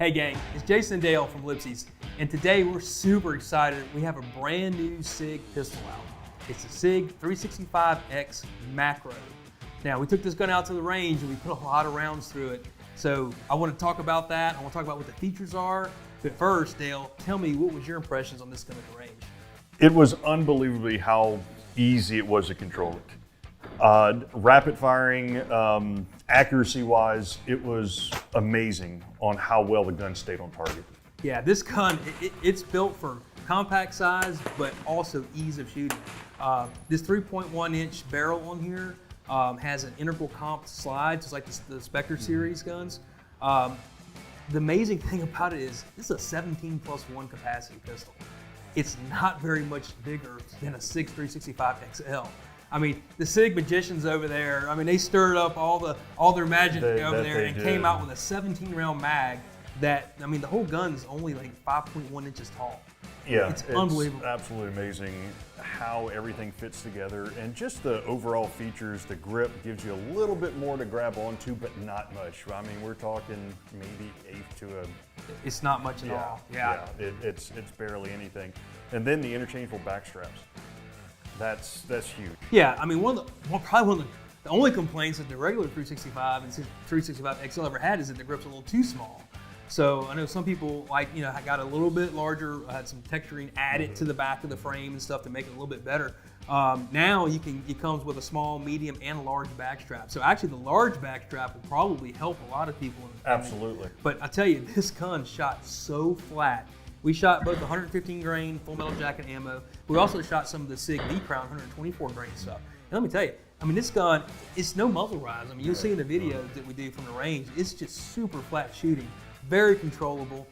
Hey gang, it's Jason and Dale from LIPSEY'S, and today we're super excited. We have a brand new SIG pistol out. It's a SIG 365 X-Macro. Now, we took this gun out to the range and we put a lot of rounds through it. So I want to talk about that. I want to talk about what the features are. But first, Dale, tell me, what was your impressions on this gun at the range? It was unbelievably how easy it was to control it. Rapid firing, accuracy-wise, it was amazing on how well the gun stayed on target. Yeah, this gun, it's built for compact size, but also ease of shooting. This 3.1-inch barrel on here has an integral comp slide, just like the Spectre series guns. The amazing thing about it is this is a 17+1 capacity pistol. It's not very much bigger than a SIG 365 XL. I mean, the SIG magicians over there, I mean, they stirred up all their magic over there and came out with a 17-round mag that, I mean, the whole gun's only like 5.1 inches tall. Yeah, it's unbelievable. Absolutely amazing how everything fits together, and just the overall features. The grip gives you a little bit more to grab onto, but not much. I mean, we're talking maybe eighth to a. It's not much at all. Yeah. It's barely anything. And then the interchangeable back straps. That's huge. Yeah, I mean, probably one of the only complaints that the regular 365 and 365 XL ever had is that the grip's a little too small. So I know some people got a little bit larger, had some texturing added to the back of the frame and stuff to make it a little bit better. Now it comes with a small, medium, and a large back strap. So actually the large back strap will probably help a lot of people. Absolutely. But I tell you, this gun shot so flat. We shot both 115 grain full metal jacket ammo. We also shot some of the SIG V-Crown 124 grain stuff. And let me tell you, I mean, this gun, it's no muzzle rise. I mean, you'll see in the videos that we do from the range, it's just super flat shooting, very controllable.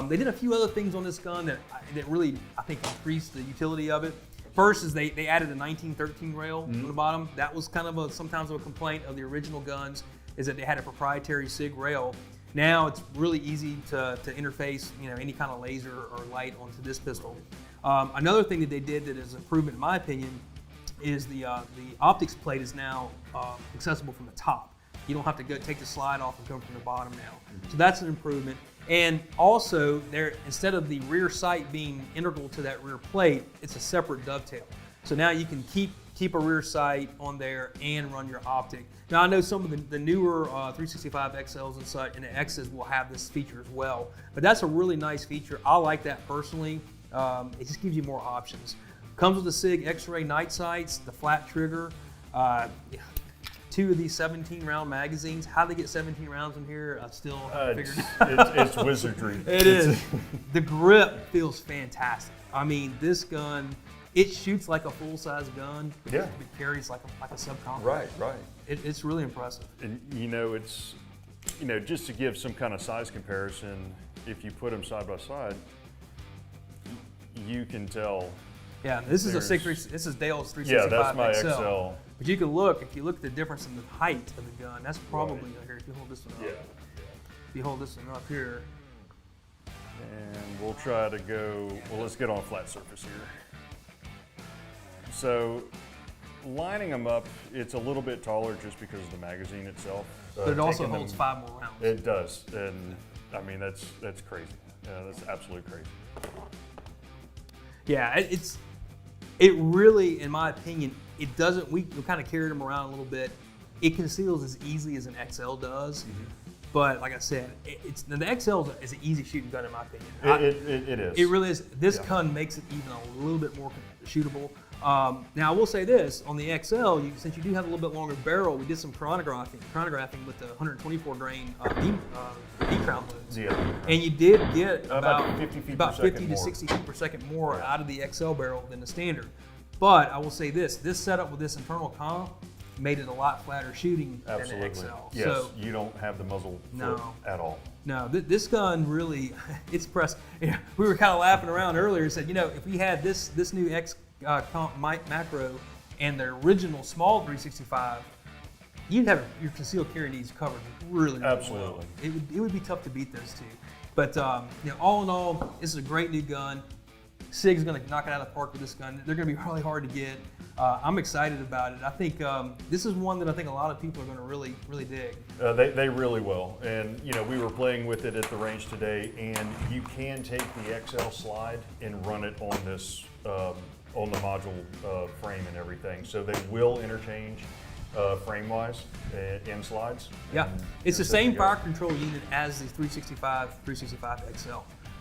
They did a few other things on this gun that really, I think, increased the utility of it. First is they added a 1913 rail on the bottom. That was kind of sometimes a complaint of the original guns, is that they had a proprietary SIG rail. Now it's really easy to interface, any kind of laser or light onto this pistol. Another thing that they did that is an improvement, in my opinion, is the optics plate is now accessible from the top. You don't have to take the slide off and come from the bottom now. So that's an improvement. And also, instead of the rear sight being integral to that rear plate, it's a separate dovetail. So now you can keep a rear sight on there and run your optic. Now I know some of the newer 365 XLs and such and the X's will have this feature as well, but that's a really nice feature. I like that personally. It just gives you more options. Comes with the SIG X-ray night sights, the flat trigger, 2 of these 17-round magazines. How they get 17 rounds in here, I still haven't figured out. It's wizardry. It is. The grip feels fantastic. I mean, this gun, it shoots like a full-size gun, but it carries like a subcompact. Right. It's really impressive. And it's, just to give some kind of size comparison, if you put them side by side, you can tell. Yeah, this is this is Dale's 365 Yeah, that's my XL. But you can look, if you look at the difference in the height of the gun, that's probably here. If you hold this one up. If you hold this one up here. And we'll try to go, let's get on a flat surface here. So, lining them up, it's a little bit taller just because of the magazine itself. But it also holds 5 more rounds. It does, and I mean, that's crazy. That's absolutely crazy. Yeah, it really, in my opinion, it doesn't, we kind of carried them around a little bit. It conceals as easily as an XL does. But like I said, the XL is an easy shooting gun in my opinion. It is. It really is. This gun makes it even a little bit more shootable. Now I will say this, on the XL, since you do have a little bit longer barrel, we did some chronographing with the 124 grain V-Crown loads. And you did get about 50 to 60 feet per second more out of the XL barrel than the standard. But I will say this setup with this internal comp made it a lot flatter shooting than the XL. Yes, so, you don't have the muzzle flip at all. No, this gun really, it's impressive. We were kind of laughing around earlier and said, if we had this new X-Macro and the original small 365, you'd have your concealed carry needs covered really well. It would be tough to beat those two. But all in all, this is a great new gun. SIG's going to knock it out of the park with this gun. They're going to be really hard to get. I'm excited about it. I think this is one that I think a lot of people are going to really dig. They really will. And you know, we were playing with it at the range today, and you can take the XL slide and run it on this on the module frame and everything. So they will interchange frame-wise and slides. Yeah, and it's the you're set same to go. fire control unit as the 365 XL.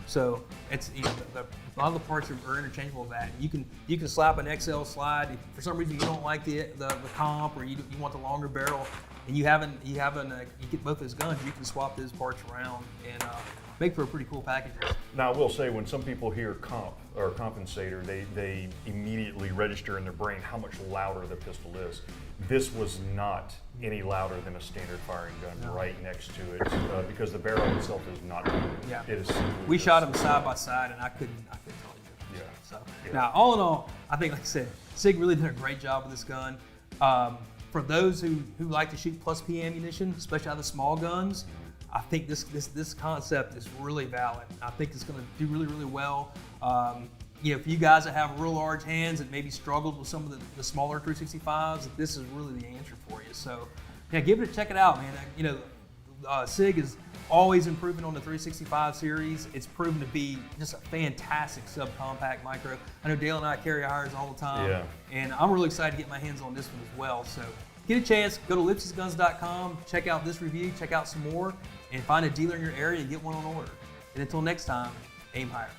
So it's, you know, a lot of the parts are interchangeable with that. You can slap an XL slide if for some reason you don't like the comp, or you want the longer barrel, and you get both those guns. You can swap those parts around and make for a pretty cool package. Now, I will say, when some people hear comp or compensator, they immediately register in their brain how much louder the pistol is. This was not any louder than a standard firing gun right next to it, because the barrel itself is not moving. Yeah. It is. We shot them side by side, and I couldn't tell you. Yeah. So Yeah. now, all in all, I think, like I said, SIG really did a great job with this gun. For those who like to shoot plus P ammunition, especially out of the small guns, I think this concept is really valid. I think it's going to do really well. You know, for you guys that have real large hands and maybe struggled with some of the smaller 365s, this is really the answer for you. So, yeah, give it a check it out, man. You know, SIG is always improving on the 365 series. It's proven to be just a fantastic subcompact micro. I know Dale and I carry ours all the time, Yeah. and I'm really excited to get my hands on this one as well. So, get a chance, go to LIPSEY'sGuns.com, check out this review, check out some more, and find a dealer in your area and get one on order. And until next time, aim higher.